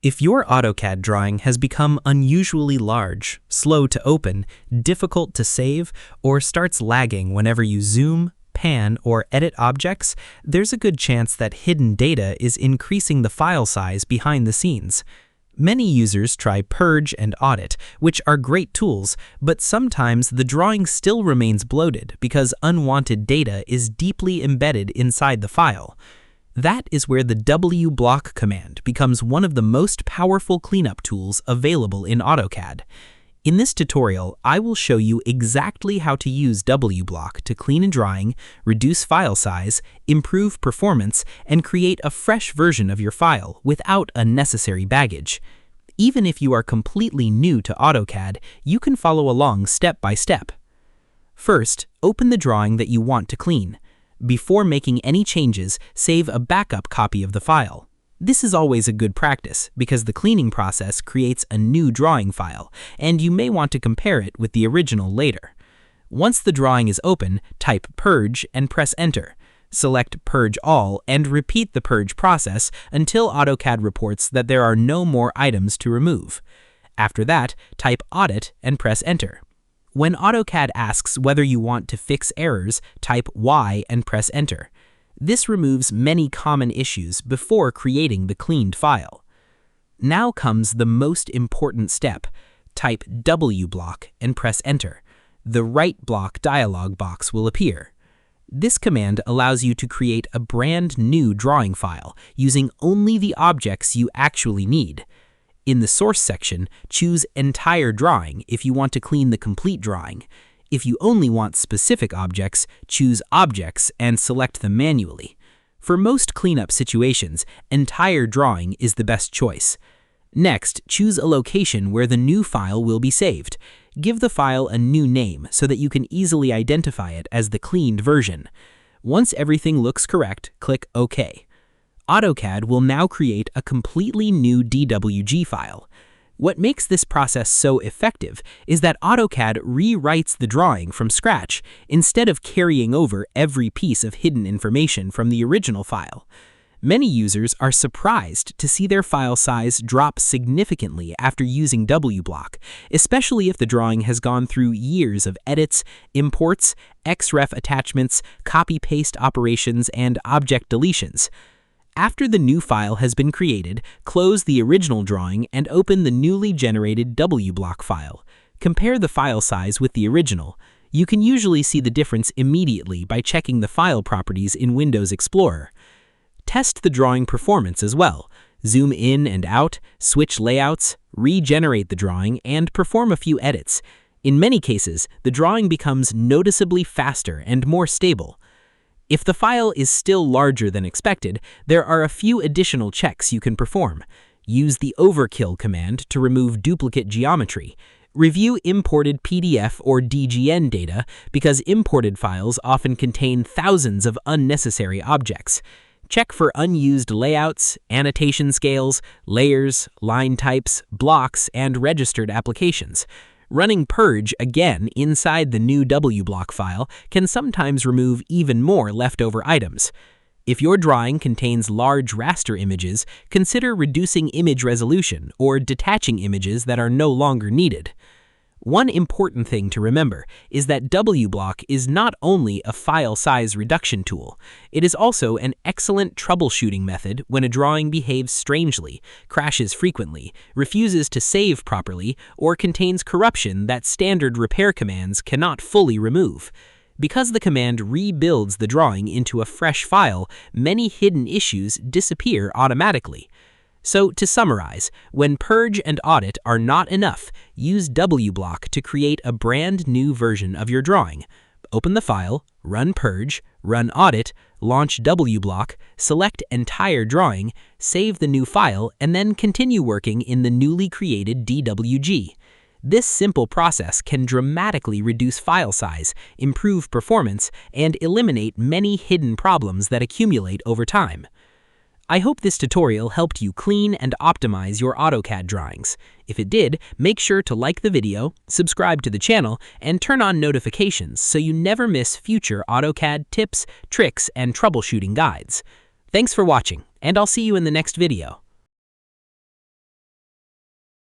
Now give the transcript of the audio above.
If your AutoCAD drawing has become unusually large, slow to open, difficult to save, or starts lagging whenever you zoom, pan, or edit objects, there's a good chance that hidden data is increasing the file size behind the scenes. Many users try Purge and Audit, which are great tools, but sometimes the drawing still remains bloated because unwanted data is deeply embedded inside the file. That is where the WBLOCK command becomes one of the most powerful cleanup tools available in AutoCAD. In this tutorial, I will show you exactly how to use WBLOCK to clean a drawing, reduce file size, improve performance, and create a fresh version of your file without unnecessary baggage. Even if you are completely new to AutoCAD, you can follow along step by step. First, open the drawing that you want to clean. Before making any changes, save a backup copy of the file. This is always a good practice because the cleaning process creates a new drawing file, and you may want to compare it with the original later. Once the drawing is open, type Purge and press Enter. Select Purge All and repeat the purge process until AutoCAD reports that there are no more items to remove. After that, type Audit and press Enter. When AutoCAD asks whether you want to fix errors, type Y and press Enter. This removes many common issues before creating the cleaned file. Now comes the most important step. Type WBLOCK and press Enter. The Write Block dialog box will appear. This command allows you to create a brand new drawing file using only the objects you actually need. In the Source section, choose Entire Drawing if you want to clean the complete drawing. If you only want specific objects, choose Objects and select them manually. For most cleanup situations, Entire Drawing is the best choice. Next, choose a location where the new file will be saved. Give the file a new name so that you can easily identify it as the cleaned version. Once everything looks correct, click OK. AutoCAD will now create a completely new DWG file. What makes this process so effective is that AutoCAD rewrites the drawing from scratch instead of carrying over every piece of hidden information from the original file. Many users are surprised to see their file size drop significantly after using WBLOCK, especially if the drawing has gone through years of edits, imports, XREF attachments, copy-paste operations, and object deletions. After the new file has been created, close the original drawing and open the newly generated WBLOCK file. Compare the file size with the original. You can usually see the difference immediately by checking the file properties in Windows Explorer. Test the drawing performance as well. Zoom in and out, switch layouts, regenerate the drawing, and perform a few edits. In many cases, the drawing becomes noticeably faster and more stable. If the file is still larger than expected, there are a few additional checks you can perform. Use the Overkill command to remove duplicate geometry. Review imported PDF or DGN data because imported files often contain thousands of unnecessary objects. Check for unused layouts, annotation scales, layers, line types, blocks, and registered applications. Running Purge again inside the new WBLOCK file can sometimes remove even more leftover items. If your drawing contains large raster images, consider reducing image resolution or detaching images that are no longer needed. One important thing to remember is that WBLOCK is not only a file size reduction tool, it is also an excellent troubleshooting method when a drawing behaves strangely, crashes frequently, refuses to save properly, or contains corruption that standard repair commands cannot fully remove. Because the command rebuilds the drawing into a fresh file, many hidden issues disappear automatically. So, to summarize, when Purge and Audit are not enough, use WBLOCK to create a brand new version of your drawing. Open the file, run Purge, run Audit, launch WBLOCK, select Entire Drawing, save the new file, and then continue working in the newly created DWG. This simple process can dramatically reduce file size, improve performance, and eliminate many hidden problems that accumulate over time. I hope this tutorial helped you clean and optimize your AutoCAD drawings. If it did, make sure to like the video, subscribe to the channel, and turn on notifications so you never miss future AutoCAD tips, tricks, and troubleshooting guides. Thanks for watching, and I'll see you in the next video.